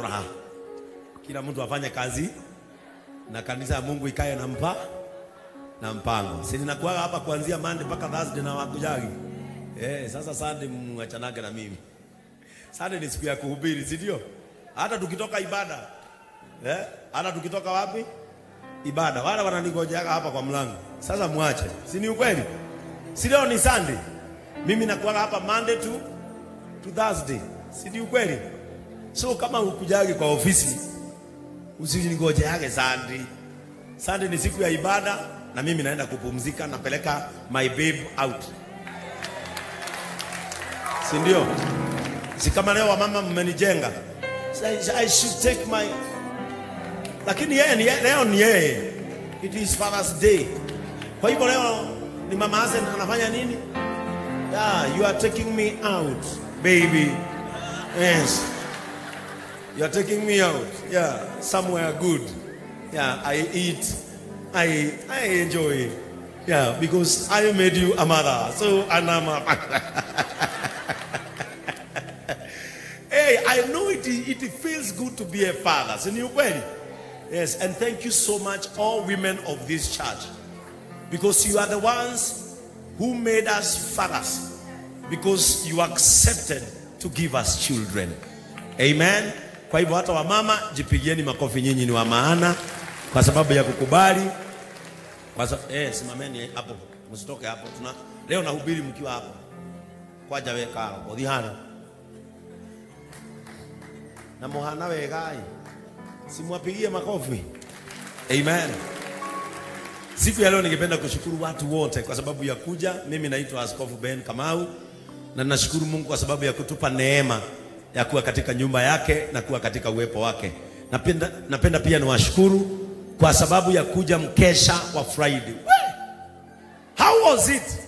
raha. Kila mtu afanye kazi na kanisa ya Mungu ikae na mpango. Si ninakuwa hapa kuanzia Monday mpaka Thursday na wakujagi. Sasa Sunday mwachanage na mimi. Sunday ni siku ya kuhubiri, si ndio? Hata tukitoka ibada. Hata tukitoka wapi? Ibada. Wale wananigojea hapa kwa mlango. Sasa muache. Si ni ukweli? Si leo ni Sunday. Mimi nakuwa hapa Monday to Thursday. Si ni ukweli? So kama ukujagi kwa ofisi, usiningoje yake Sunday. Sunday ni siku ya ibada na mimi naenda kupumzika, napeleka my babe out. Si ndio? Si kama leo mama mmenijenga. I should take my. Lakini leo ni yeye. It is Father's Day. Kwa hivyo leo ni Mama Hazen anafanya nini? Yeah, you are taking me out, baby. Yes. You are taking me out, yeah, somewhere good. Yeah, I eat, I enjoy, yeah, because I made you a mother. So, and I'm a hey, I know it feels good to be a father. So, you ready? Yes, and thank you so much, all women of this church, because you are the ones who made us fathers, because you accepted to give us children. Amen. Kwa hivyo hata wa mama jipigieni makofi, nyinyi ni wa maana kwa sababu ya kukubali. Kwa sababu simameni hapo, msitoke hapo. Leo nahubiri mkiwa hapo. Kwa jawe karo, odihana. Na mohana wegai. Simwapigie makofi. Amen. Siku ya leo ningependa kushukuru watu wote kwa sababu ya kuja. Mimi naitwa Askofu Ben Kamau na nashukuru Mungu kwa sababu ya kutupa neema ya kuwa katika nyumba yake na kuwa katika uwepo wake. Napenda pia niwashukuru kwa sababu ya kuja mkesha wa Friday. How was it?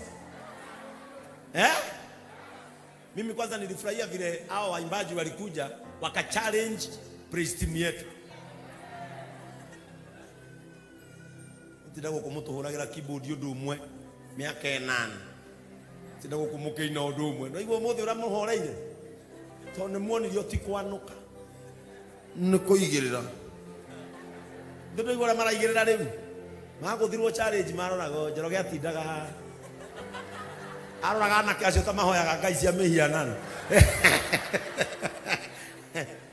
Mimi kwanza nilifurahia vile hao waimbaji walikuja waka challenge praise team yetu. Tidako kumutuhuragira keyboard yodu umwe miaka 8. Tidako kumukeina odu umwe. No igo mothe uramuhoreire. Tone mwoni yoti kwanuka niko igirira ndodo igora mara igirira riu maguthirwo challenge marorago njoro gya tindaga aroraga na kacio tamahoyaga ngai cia mihianano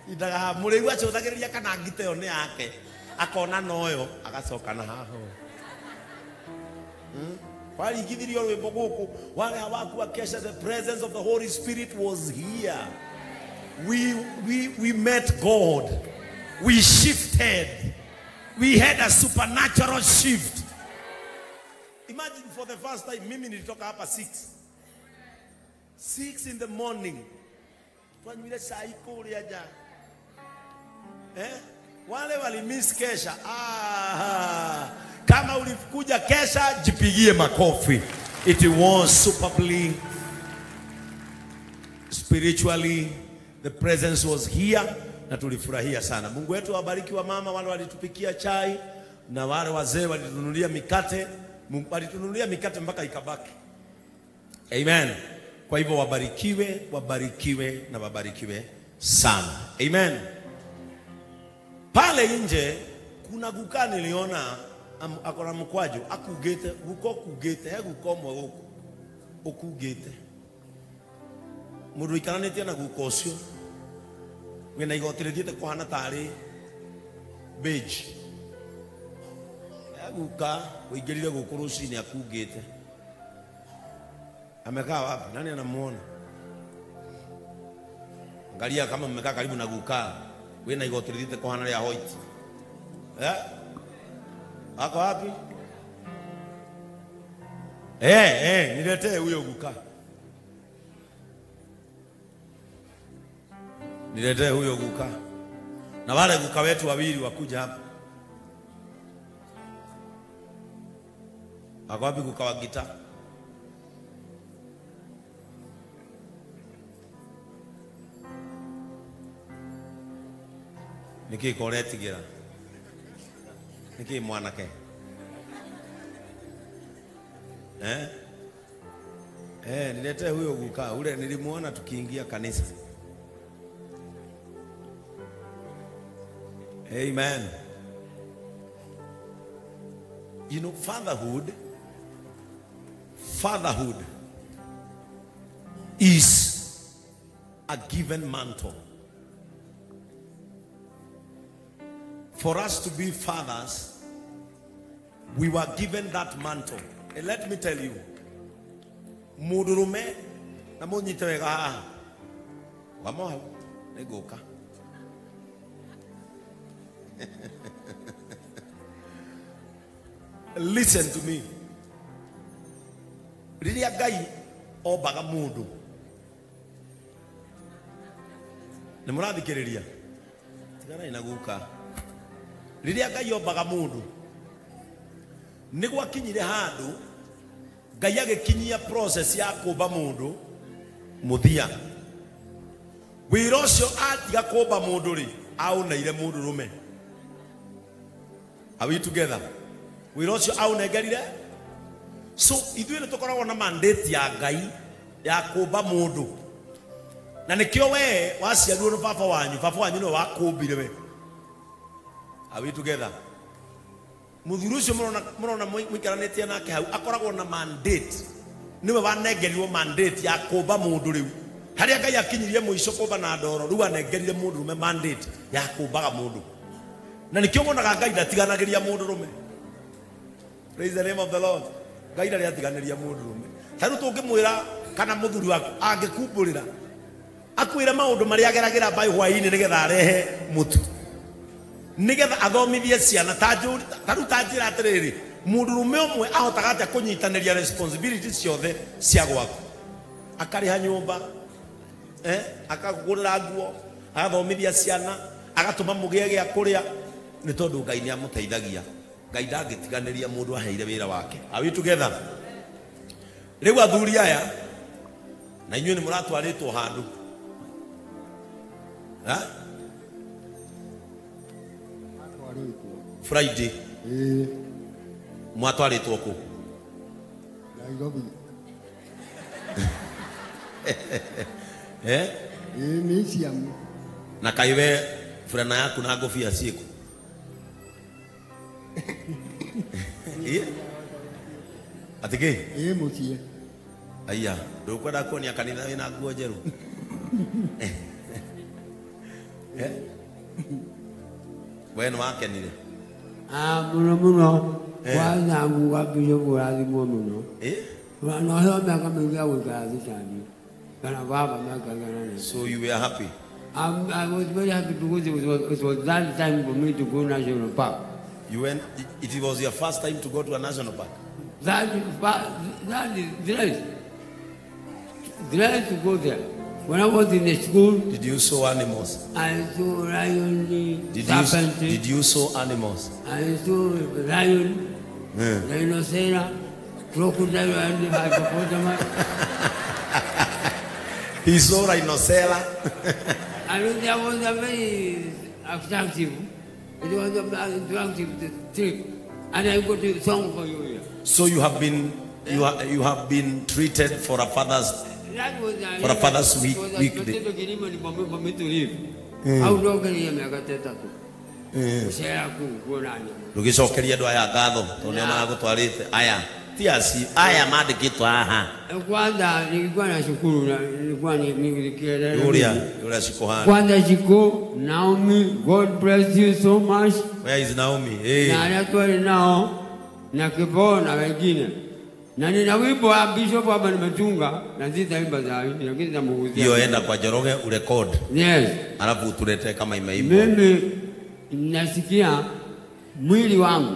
indaga muriu acuthagiria kana ngite yo ni yake akona noyo agacoka na haho While he gave you a book, while our kesha, the presence of the Holy Spirit was here. We met God. We shifted. We had a supernatural shift. Imagine for the first time, mimi nilitoka hapa 6 in the morning. Wale wali miss kesha. Kama ulikuja kesha, jipigie makofi. It was superbly, spiritually, the presence was here. Na tulifurahia sana. Mungu wetu wabariki wa mama wale walitupikia chai na wale wazee walitununulia mikate. Mungu walitununulia mikate mpaka ikabaki. Amen. Kwa hivyo wabarikiwe na wabarikiwe sana. Amen. Pale nje kuna guka niliona akora mkwaju akugete guko kugete guko mwe okugete mundu ikaranite na guko ucio wena igotirithiete kuhana tari beige guka uingirire guku rucini akugete amekaa wapi? Nani anamuona? Angalia kama mmekaa karibu na guka wena igotirithiete kuhana ya white. Ako wapi? Niletee huyo guka. Niletee huyo guka. Na wale guka wetu wawili wakuja hapa. Ako wapi guka wa gita? Niki koreti gira. Niki mwanake. Niletee huyo guka. Ule nilimuona tukiingia kanisa. Amen. You know, fatherhood is a given mantle. For us to be fathers, we were given that mantle. And let me tell you, mudurume na munyitewega wamoha negoka. Listen to me. Riria Ngai obaga mundu. Nimurathikiriria. Tigana inaguka. Riria Ngai obaga mundu. Nigwa kinyire handu Ngai agikinyia process ya kuba mundu muthia. Wira ucio atiga kuba mundu ri aunaire mundu rume. Are we together? Wira ucio aunegerire. So ithuĩ nĩ tũkoragwo na mandate ya Ngai ya kuba mundu. Na nikio we waciarirwo nĩ baba wanyu no wakumbire we. Are we together? Muthuru ucio murona muikaranĩtie nake hau akoragwo na mandate. Niwe wanegerirwo mandate ya kuba mundu riu. Haria Ngai akinyirie muico kuba na ndoro riu anegerire mundu rume mandate ya kubaga mundu. Na nikio monaga Ngai ndatiganagĩria mundu rume. Praise the name of the Lord. Ngai ndatiganagĩria mundu rume. Taru tungĩmwĩra kana muthuri waku angĩkumbũrĩra akwĩra maũndũ marĩa ageragĩra bai hwaĩ-inĩ nĩgetha arehe mutu. Nigetha athomithie ciana taru tanjira atiriri mundu rume umwe ahotaga atia kunyitanĩria responsibilities ciothe cia gwaku. Akariha nyumba, akagũrĩra nguo, agathomithia ciana, agatũma mũgĩe gĩa kũrĩa, nĩ tondũ Ngai nĩ amũteithagia. Ngai ndangĩtiganĩria mũndũ aheire wĩra wake. Are we together? Rĩu athuri aya na inyuĩ nĩ mũratwarĩtwo handũ. Friday. Mwatwarĩtwo kũ? Nairobi. Museum. Na kaiwe fulana yaku na ngofia ciĩkũ? Atiki? Muciĩ. Aya, ndũkwenda kuonia kanitha wĩna nguo njerũ. We nĩ wakenire? Muno. Kwanza Mungu apige kurathimwo muno. Na leo miaka mingi ya kuikazi sana. Kana baba miaka gani? So you were happy? I was very happy because it was that time for me to go national park. You went, it was your first time to go to a national park? That is dread to go there. When I was in the school, did you saw animals? I saw lion, serpent. Did you saw animals? I saw lion, rhinoceros, crocodile, and hippopotamus. He saw rhinoceros. And that was a very attractive. It was an attractive trip. And I got a song for you here. So you have been treated for a father's week. Rugicokeria andu aya ngatho tondu nio maragutwarite aya tiasi aya mandikitwo haha. Kwanza nilikuwa na shukuru nilikuwa nikieleza Yuria shikohana. Kwanza shiko Naomi, God bless you so much. Where is Naomi? Hey. Na anatwali nao na Kibo na wengine. Na nina wimbo wa Bishop hapa nimetunga na zitaimba za hivi lakini namhuzia. Hiyo enda kwa Njoroge urecord. Yes. Alafu tulete kama imeimbwa. Mimi nasikia mwili wangu.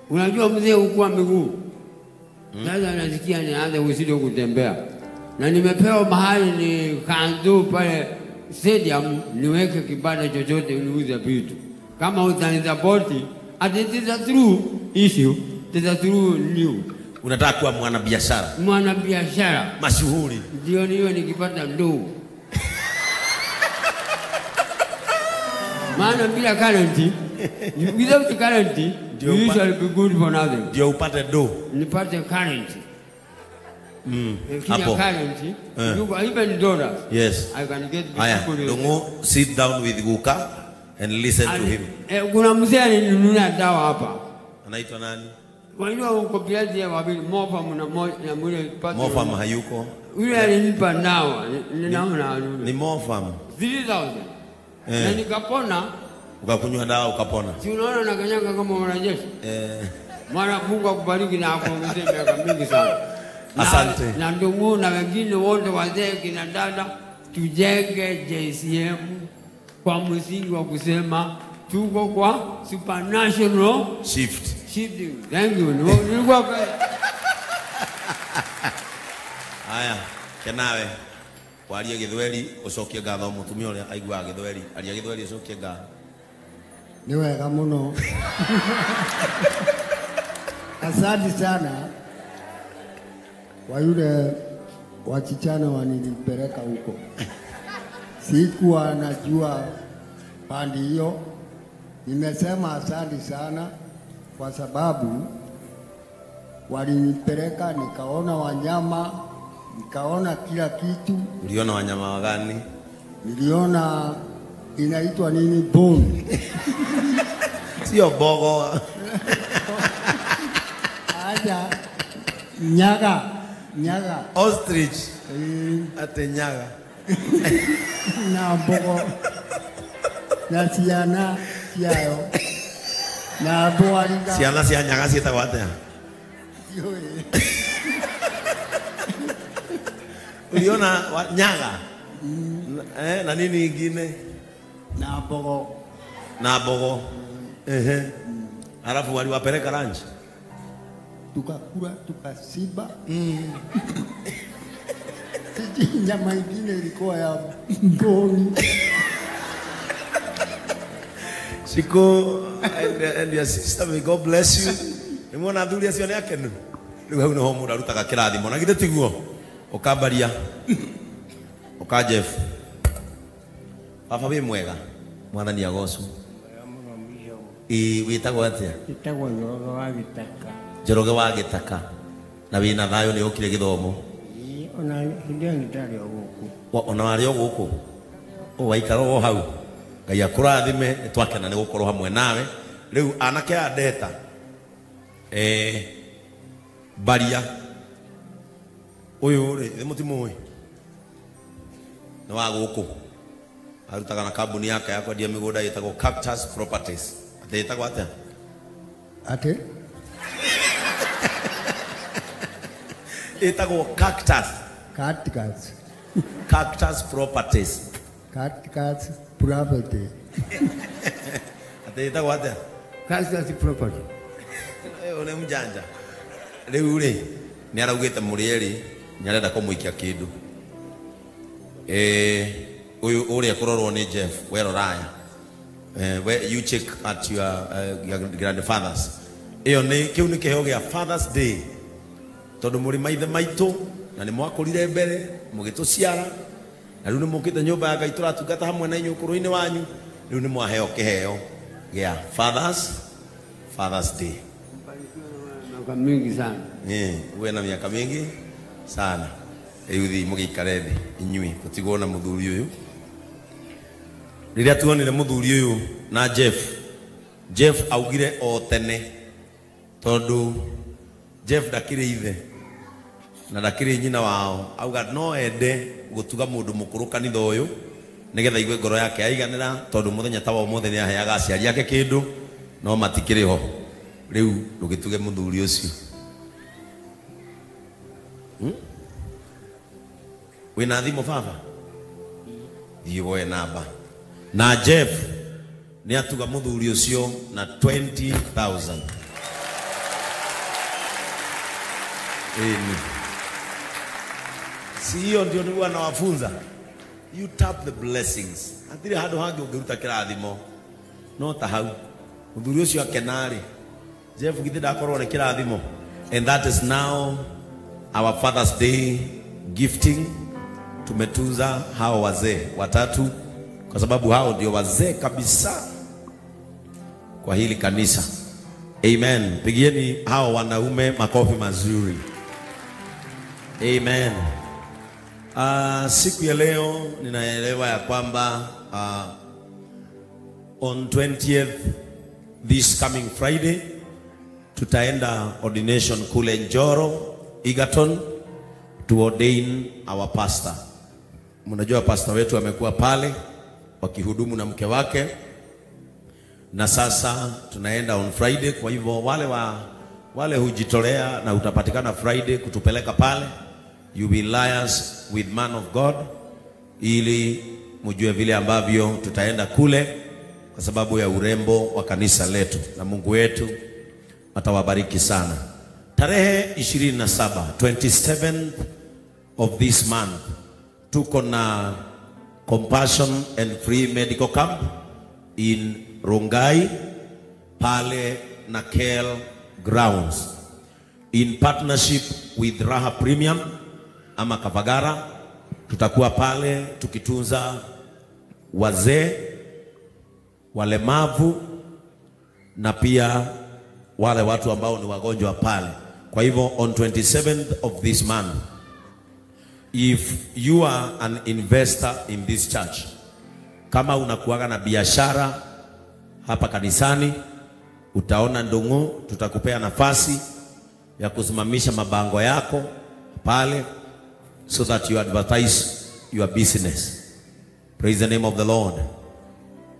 Unajua mzee ukua miguu. Sasa nasikia nianze kusidi kutembea. Na nimepewa mahali ni kanzu pale stadium niweke kibanda chochote niuze vitu. Kama utanizapoti, it is a true issue, it is a true news. Unataka kuwa mwanabiashara? Mwanabiashara mashuhuri. Ndio niyo nikipata ndoo. Maana bila currency, without currency, you usually be good for nothing. Ndio upate ndoo. Nipate currency. Currency, even dollars. Yes. I can get people. Don't sit down with Guka. and listen to him. Kuna mzee alinunulia dawa hapa. Anaitwa nani? Unajua uko biazi ya wabili Mofam na mwile pato. Mofam hayuko. Yule alinipa dawa. Ninaona ni Mofam 3000. Na nikapona. Ukakunywa dawa ukapona. Si unaona na kanyaga kama mwanajeshi? Mwana Mungu akubariki na akuongezee miaka mingi sana. Asante. Na ndugu na wengine wote wazee kina dada tujenge JCM kwa msingi wa kusema tuko kwa supernatural shift. Thank you. Nilikuwa haya kenawe waria Githweri ucokie ngatho mutumia uria aigua Githweri aria Githweri ucokie ngatho. Ni wega muno. Asante sana kwa yule wachichana wanilipeleka huko. Sikuwa najua pandi hiyo. Nimesema asante sana kwa sababu walinipeleka nikaona wanyama, nikaona kila kitu. Uliona wanyama wagani? Niliona inaitwa nini? Bone. Sio bogo. Aja nyaga. Ostrich. Ate nyaga. Na bogo. Na siana siayo. Na boaringa. Siana sia nyaga sieta watea. Uliona nyaga? Na nini ingine? Na bogo. Halafu waliwapeleka lunch. Tukakula tukasiba. Nyama ingine ilikuwa ya mboni. Shiko and your sister, may God bless you. Nimona thuri acio ne akenu. Riu hau no mu rarutaga kirathimo na githe tiguo. Ukambaria. Jeff. Baba we mwega. Mwathani agocu. Witagwo atia? Witagwo Njoroge wa Gitaka. Njoroge wa Gitaka. Na wina thayo ni ukire githomo. Ona hindi ngitari oguku. Ona wari oguku. Waikara o hau. Ngai akurathime twakena ni gukorwo hamwe nawe. Riu anake a Ndeta. Baria. Uyu ri mutimu ni wa guku. Arutaga na kambuni yake ya kwendia migunda yetagwo Cactus Properties. Yetagwo atia? Ate? Yetagwo Cactus. Cactus Properties. Cactus Property. Yetagwo atia? Cactus Property. One mjanja. Riu ri ni araugite murieri ni arenda kumuikia kindu. Uyu uri akororwo ni Jeff Weroraya. Where you check at your grandfathers. Iyo ni kiu ni kiheo gia Father's Day. Tondu muri maithe maitu na ni mwakurire mbere mugituciara. Na riu ni mukite nyumba ya Ngai turatungata hamwe na inyu kuruini wanyu. Riu ni mwaheo kiheo gia Father's Day. Miaka mingi sana. Uwe na miaka mingi sana. Eyuthi mugikare thi inyui tutigwo na muthuri uyu. Riria tuonire muthuri uyu na Jeff augire o tene tondu Jeff ndakire ithe na ndakire nyina wao auga no ende gutuga mundu mukuru kanitha uyu nigetha igwe ngoro yake aiganira tondu muthenya tawa umuthe ni aheaga aciari yake kindu no matikire ho. Riu ndugituge muthuri ucio. Wina thimu baba? Iwe namba. Na Jeff ni atuga muthuri ucio na 20,000. Si hiyo ndio ni wanawafunza. You tap the blessings. Atire handu hangi ungeruta kirathimo. No ta hau. Muthuri ucio akenari. Jeff githe ndakorwo ni kirathimo. And that is now our Father's Day gifting. Tumetuza hao wazee watatu kwa sababu hao ndio wazee kabisa kwa hili kanisa. Amen. Pigieni hao wanaume makofi mazuri. Amen. Siku ya leo ninaelewa ya kwamba On 20th, this coming Friday, tutaenda ordination kule Njoro, Egerton, to ordain our pastor. Mnajua pastor wetu amekuwa pale wakihudumu na mke wake, na sasa tunaenda on Friday. Kwa hivyo wale hujitolea na utapatikana Friday kutupeleka pale, you will liaise with man of God ili mjue vile ambavyo tutaenda kule kwa sababu ya urembo wa kanisa letu, na Mungu wetu atawabariki sana. Tarehe 27th of this month tuko na Compassion and Free Medical Camp in Rongai pale na Kel Grounds in partnership with Raha Premium ama Kavagara. Tutakuwa pale tukitunza wazee, walemavu na pia wale watu ambao ni wagonjwa pale. Kwa hivyo on 27th of this month, if you are an investor in this church, kama unakuaga na biashara hapa kanisani, utaona Ndungu, tutakupea nafasi ya kusimamisha mabango yako pale so that you advertise your business. Praise the name of the Lord.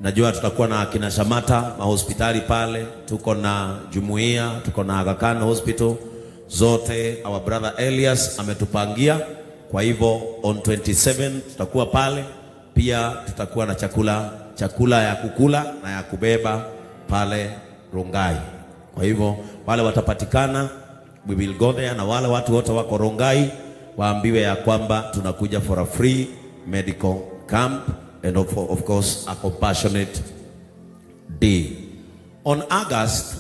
Najua tutakuwa na kina Shamata mahospitali pale, tuko na jumuiya, tuko na Aga Khan Hospital, zote our brother Elias ametupangia. Kwa hivyo on 27 tutakuwa pale, pia tutakuwa na chakula ya kukula na ya kubeba pale Rongai. Kwa hivyo wale watapatikana, we will go there, na wale watu wote wako Rongai waambiwe ya kwamba tunakuja for a free medical camp and of course a compassionate day. On August,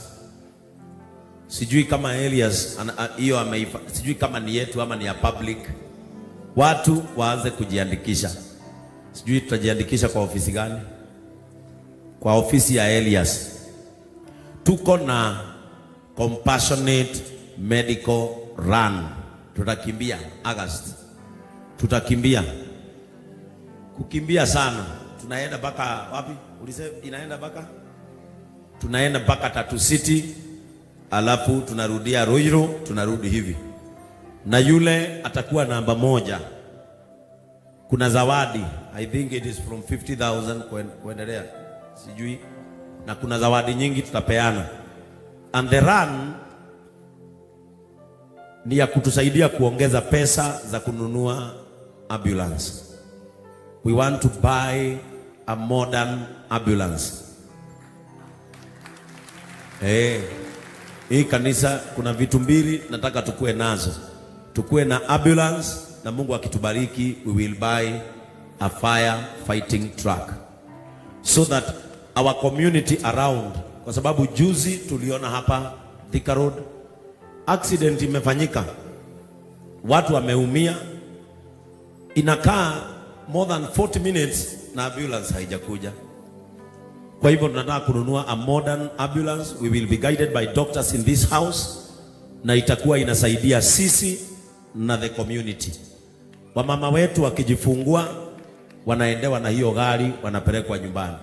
sijui kama Elias hiyo sijui kama ni yetu ama ni ya public, watu waanze kujiandikisha. Sijui tutajiandikisha kwa ofisi gani? Kwa ofisi ya Elias. Tuko na compassionate medical run. Tutakimbia August. Tutakimbia. Kukimbia sana. Tunaenda mpaka wapi? Ulisema inaenda mpaka? Tunaenda mpaka Tatu City, alafu tunarudia Ruiru, tunarudi hivi. Na yule atakuwa namba 1. Kuna zawadi, I think it is from 50,000 kuendelea, sijui, na kuna zawadi nyingi tutapeana. And the run ni ya kutusaidia kuongeza pesa za kununua ambulance. We want to buy a modern ambulance. Hii kanisa kuna vitu mbili nataka tukue nazo. Tukue na ambulance, na Mungu akitubariki we will buy a fire fighting truck so that our community around, kwa sababu juzi tuliona hapa Thika Road accident imefanyika, watu wameumia, inakaa more than 40 minutes na ambulance haijakuja. Kwa hivyo tunataka kununua a modern ambulance. We will be guided by doctors in this house, na itakuwa inasaidia sisi na the community. Wamama wetu wakijifungua wanaendewa na hiyo gari, wanapelekwa nyumbani.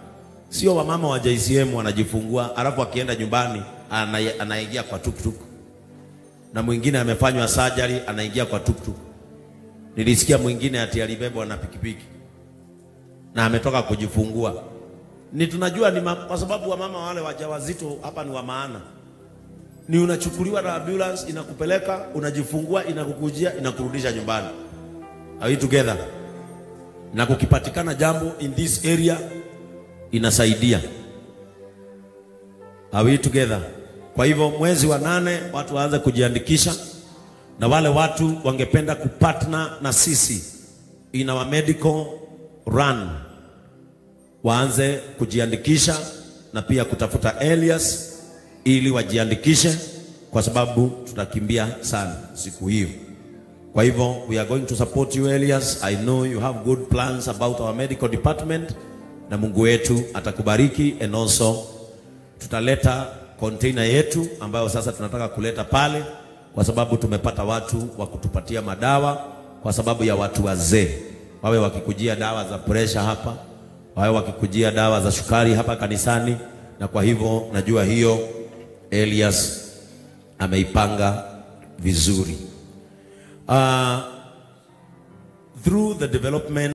Sio wamama wa JCM wanajifungua alafu akienda nyumbani anaingia kwa tuktuk, na mwingine amefanywa surgery anaingia kwa tuktuk. Nilisikia mwingine ati alibebwa na pikipiki na ametoka kujifungua. Ni tunajua ni kwa sababu wamama wale wajawazito hapa ni wa maana. Ni unachukuliwa na ambulance, inakupeleka, unajifungua, inakukujia, inakurudisha nyumbani. Are we together? Na kukipatikana jambo in this area inasaidia. Are we together? Kwa hivyo mwezi wa 8 watu waanze kujiandikisha, na wale watu wangependa kupartner na sisi in our medical run waanze kujiandikisha, na pia kutafuta Elias ili wajiandikishe, kwa sababu tutakimbia sana siku hiyo. Kwa hivyo we are going to support you Elias. I know you have good plans about our medical department, na Mungu wetu atakubariki. And also tutaleta container yetu ambayo sasa tunataka kuleta pale, kwa sababu tumepata watu wa kutupatia madawa, kwa sababu ya watu wazee wawe wakikujia dawa za pressure hapa, wao wakikujia dawa za sukari hapa kanisani, na kwa hivyo najua hiyo Elias ameipanga vizuri. Through the development